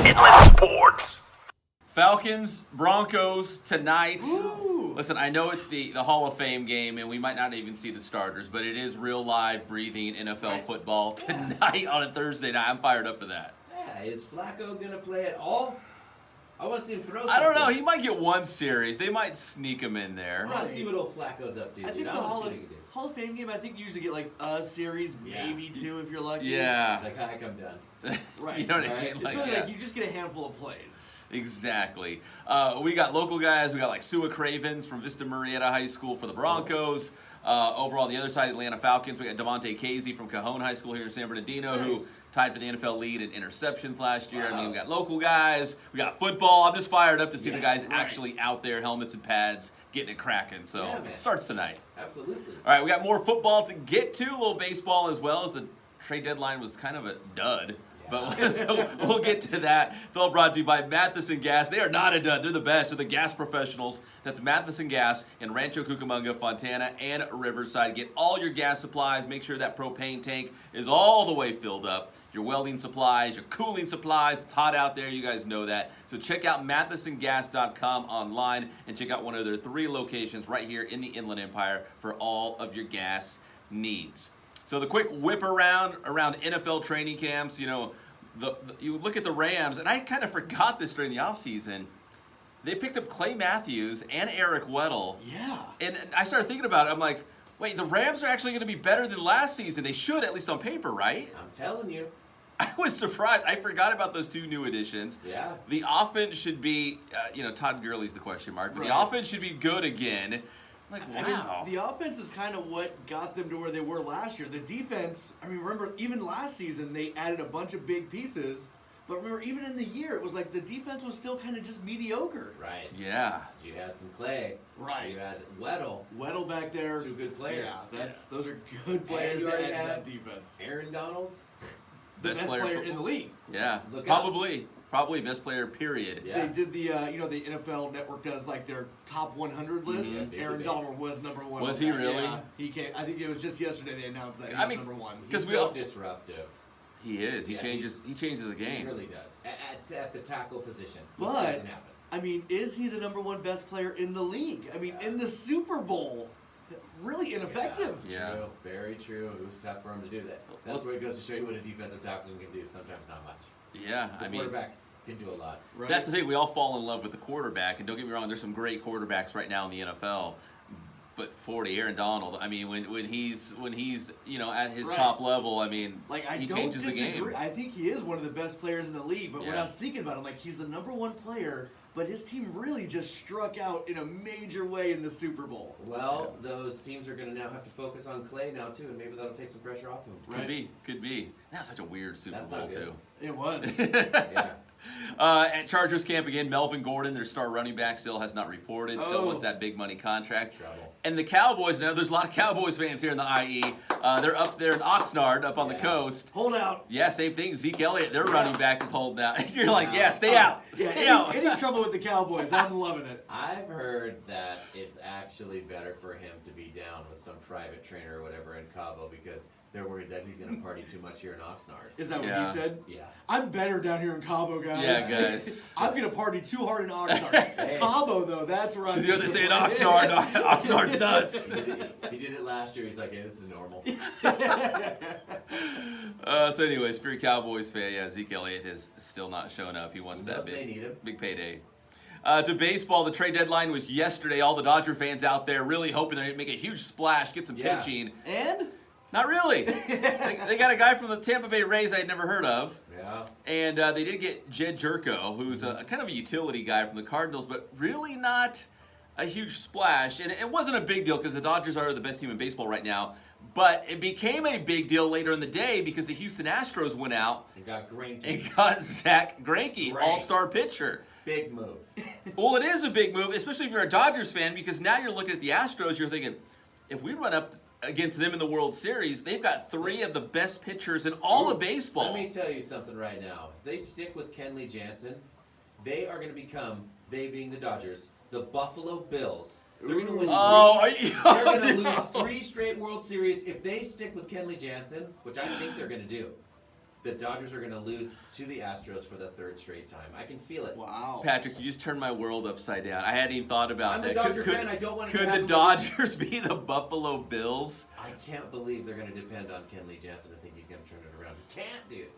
Inland Sports. Falcons, Broncos tonight. Ooh. Listen, I know it's the Hall of Fame game, and we might not even see the starters, but it is real live, breathing NFL football tonight on a Thursday night. I'm fired up for that. Yeah, is Flacco going to play at all? I want to see him throw something. I don't know. He might get one series. They might sneak him in there. I want to see what old Flacco's up to. I think dude. the I wanna Hall see of, what he can do. Hall of Fame game, I think you usually get like a series, Yeah. maybe two if you're lucky. Yeah. It's like, hi, I'm done. Right. You know what I Right. mean? It's Like, really yeah. like you just get a handful of plays. Exactly. We got local guys. We got like Sua Cravens from Vista Marietta High School for the Broncos. Over on the other side, Atlanta Falcons. We got Devontae Casey from Cajon High School here in San Bernardino, who tied for the NFL lead in interceptions last year. I mean, we got local guys. We got football. I'm just fired up to see the guys actually out there, helmets and pads, getting it cracking. So it starts tonight. Absolutely. All right, we got more football to get to, a little baseball as well, as the trade deadline was kind of a dud. But so we'll get to that. It's all brought to you by Matheson Gas. They are not a dud. They're the best. They're the gas professionals. That's Matheson Gas in Rancho Cucamonga, Fontana, and Riverside. Get all your gas supplies. Make sure that propane tank is all the way filled up. Your welding supplies, your cooling supplies. It's hot out there. You guys know that. So check out MathesonGas.com online and check out one of their 3 locations right here in the Inland Empire for all of your gas needs. So the quick whip around NFL training camps, you know, you look at the Rams, and I kind of forgot this during the offseason. They picked up Clay Matthews and Eric Weddle. Yeah. And I started thinking about it. I'm like, wait, the Rams are actually going to be better than last season. They should, at least on paper, right? I'm telling you. I was surprised. I forgot about those 2 new additions. Yeah. The offense should be, Todd Gurley's the question mark, but the offense should be good again. I'm like, wow. I mean, the offense is kind of what got them to where they were last year. The defense, I mean, remember, even last season, they added a bunch of big pieces. But remember, even in the year, it was like the defense was still kind of just mediocre. Right. Yeah. You had some Clay. Right. You had Weddle. Weddle back there. 2 good players. Yeah, those are good players you to already add to have that defense. Aaron Donald. The best player in the league. Yeah. Look out. Probably best player, period. Yeah. They did the, the NFL Network does like their top 100 list. Mhm. Aaron Donald was number 1. Was on he that. really? Yeah, he came. I think it was just yesterday they announced that he I was mean, number 1. Because He's we so all disruptive. He is. He Yeah, changes the game. He really does. At the tackle position. Which But doesn't happen. I mean, is he the number 1 best player in the league? I mean, in the Super Bowl, really ineffective. Yeah. True. Very true. It was tough for him to do that. That's where it goes to show you what a defensive tackle can do. Sometimes not much. Yeah, The I mean, quarterback can do a lot. Right? that's the thing. We all fall in love with the quarterback, and don't get me wrong. There's some great quarterbacks right now in the NFL. But 40, Aaron Donald. I mean, when he's at his top level, I mean, Like, I he don't changes disagree. the game. I think he is one of the best players in the league. But when Yeah. I was thinking about it, I'm like, he's the number 1 player, but his team really just struck out in a major way in the Super Bowl. Well, those teams are going to now have to focus on Clay now too, and maybe that'll take some pressure off him. Could be. That's such a weird Super That's Bowl not good. too. It was. Yeah. At Chargers camp again, Melvin Gordon, their star running back, still has not reported. Still wants that big money contract. Trouble. And the Cowboys, now there's a lot of Cowboys fans here in the IE. They're up there in Oxnard, up on the coast. Hold out. Yeah, same thing. Zeke Elliott, their running back, is holding out. You're like, stay out. Stay out. Any trouble with the Cowboys, I'm loving it. I've heard that it's actually better for him to be down with some private trainer or whatever in Cabo because they're worried that he's going to party too much here in Oxnard. Is that Yeah. what you said? Yeah. I'm better down here in Cabo, guys. Yeah, guys. I'm going to party too hard in Oxnard. Hey. Cabo, though, that's where I'm... Because they say in Oxnard, Oxnard's nuts. He did it last year. He's like, hey, this is normal. So anyways, if you're a Cowboys fan, Zeke Elliott is still not showing up. He wants He that knows they need him. big payday. To baseball, the trade deadline was yesterday. All the Dodger fans out there really hoping they're going to make a huge splash, get some pitching. And? Not really. They got a guy from the Tampa Bay Rays I had never heard of. Yeah. And they did get Jed Jerko, who's a kind of a utility guy from the Cardinals, but really not a huge splash. And it wasn't a big deal because the Dodgers are the best team in baseball right now. But it became a big deal later in the day because the Houston Astros went out And got Greinke. and got Zach Greinke, all-star pitcher. Big move. Well, it is a big move, especially if you're a Dodgers fan, because now you're looking at the Astros, you're thinking, if we run up against them in the World Series, they've got 3 of the best pitchers in all of baseball. Let me tell you something right now. If they stick with Kenley Jansen, they are going to become, they being the Dodgers, the Buffalo Bills. They're going to win they're going to lose 3 straight World Series if they stick with Kenley Jansen, which I think they're going to do. the Dodgers are going to lose to the Astros for the third straight time. I can feel it. Wow. Patrick, you just turned my world upside down. I hadn't even thought about I'm that. a Dodger fan. I don't want to Could the Dodgers be the Buffalo Bills? I can't believe they're going to depend on Kenley Jansen. I think he's going to turn it around. He can't, dude.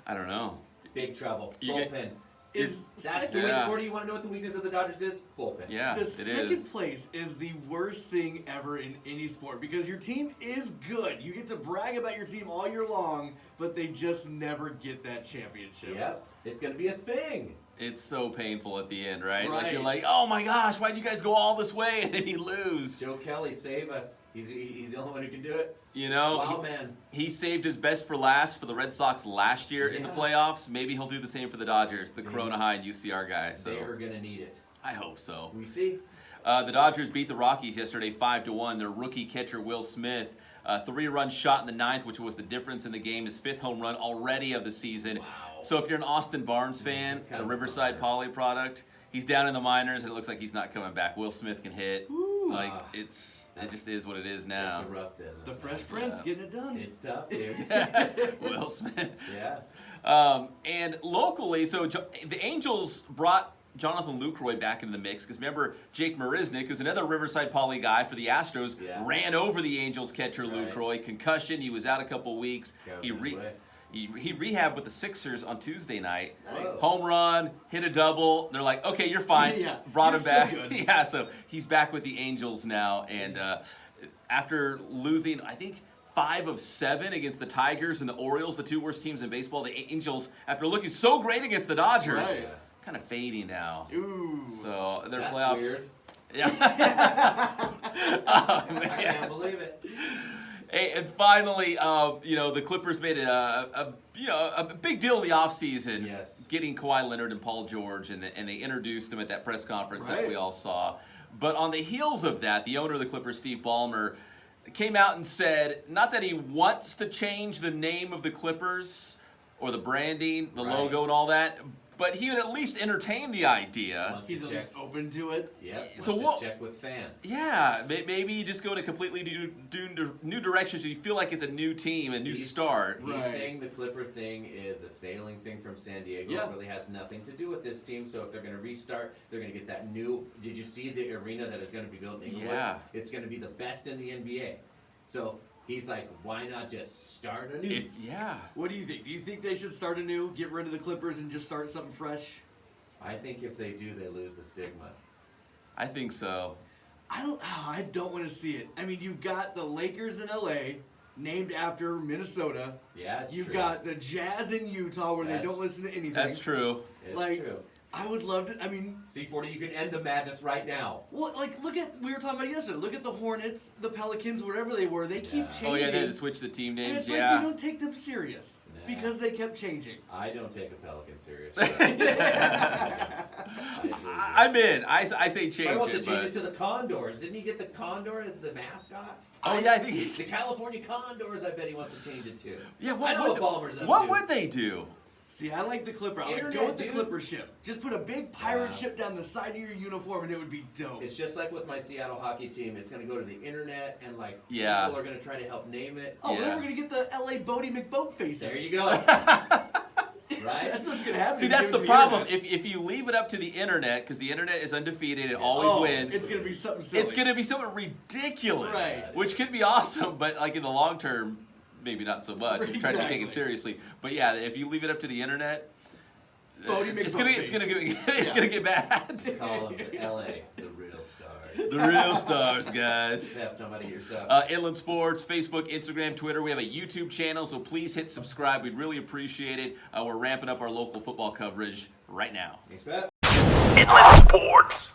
I don't know. Big trouble. You Bullpen. Is That's the weakness. Do you want to know what the weakness of the Dodgers is? Bullpen. Yeah, the it second is. place is the worst thing ever in any sport because your team is good. You get to brag about your team all year long, but they just never get that championship. Yep. It's going to be a thing. It's so painful at the end, right? Like Right. you're like, oh my gosh, why'd you guys go all this way and then you lose? Joe Kelly, save us. He's the only one who can do it. You know, Wow, man. he saved his best for last for the Red Sox last year in the Yeah. playoffs. Maybe he'll do the same for the Dodgers, the Corona High and UCR guy. So They are going to need it. I hope so. We see. The Dodgers beat the Rockies yesterday 5-1. Their rookie catcher Will Smith, 3-run shot in the ninth, which was the difference in the game. His 5th home run already of the season. Wow. So if you're an Austin Barnes fan, That's kind the of Riverside fun. Poly product, he's down in the minors and it looks like he's not coming back. Will Smith can hit. Like Ah. it just is what it is now. It's a rough business. The man. Fresh Prince getting it done. It's tough, dude. Will Smith. Yeah. And locally, so the Angels brought Jonathan Lucroy back into the mix because remember Jake Marisnick, who's another Riverside Poly guy for the Astros, Yeah. ran over the Angels catcher Right. Lucroy, concussion. He was out a couple weeks. Goes He his way. he rehabbed with the Sixers on Tuesday night. Nice. Home run, hit a double. They're like, okay, you're fine. Yeah, Brought you're him back. still good. Yeah, so he's back with the Angels now. And after losing, I think, 5 of 7 against the Tigers and the Orioles, the 2 worst teams in baseball, the Angels, after looking so great against the Dodgers, Right. kind of fading now. Ooh. So their That's playoff. weird. Yeah. Oh, I man. can't believe it. Hey, and finally, the Clippers made a big deal in the offseason, Yes. getting Kawhi Leonard and Paul George, and they introduced him at that press conference that Right. we all saw. But on the heels of that, the owner of the Clippers, Steve Ballmer, came out and said, not that he wants to change the name of the Clippers or the branding, the Right. logo and all that, but he would at least entertain the idea. Wants He's to at check. least open to it. Yep. So Wants what- to check with fans. Yeah, maybe you just go in a completely new direction so you feel like it's a new team, a new start. He's Right. saying the Clipper thing is a sailing thing from San Diego. Yeah. It really has nothing to do with this team. So if they're going to restart, they're going to get that new. Did you see the arena that is going to be built in Inglewood? Yeah. It's going to be the best in the NBA. So he's like, why not just start anew? Yeah. What do you think? Do you think they should start anew, get rid of the Clippers, and just start something fresh? I think if they do, they lose the stigma. I think so. I don't want to see it. I mean, you've got the Lakers in LA, named after Minnesota. Yeah, it's You've true. got the Jazz in Utah, where they That's- don't listen to anything. That's true. It's like- true. I would love to. I mean, C40, you can end the madness right now. well, like we were talking about it yesterday. Look at the Hornets, the Pelicans, wherever they were. They keep Yeah. changing. Oh yeah, they had to switch the team and names. it's like Yeah. you don't take them serious Nah. because they kept changing. I don't take a Pelican serious. I'm in. I say change I want to it. change But... it to the Condors. Didn't he get the Condor as the mascot? Oh yeah, I think The he's. California Condors, I bet he wants to change it to. Yeah. I know what Ballmer's up What to. would they do? See, I like the Clipper. I like Internet, go with the dude. Clipper ship. Just put a big pirate Yeah. ship down the side of your uniform, and it would be dope. It's just like with my Seattle hockey team. It's going to go to the internet, and like Yeah. people are going to try to help name it. Oh, Yeah. then we're gonna get the LA Bodie McBoat faces. There you go. Right? That's what's gonna happen. See, if you that's give the it to problem. internet. If you leave it up to the internet, because the internet is undefeated, it always wins. It's gonna be something silly. It's gonna be something ridiculous, Right. which could be awesome, but like in the long term, maybe not so much. You're trying to be taken Exactly. seriously, but yeah, if you leave it up to the internet, Bodie it's McBoatface. gonna get bad. Call them the LA, the real stars. The real stars, guys. Steph, talking about your stuff. Inland Sports, Facebook, Instagram, Twitter. We have a YouTube channel, so please hit subscribe. We'd really appreciate it. We're ramping up our local football coverage right now. Thanks, Pat. Inland Sports.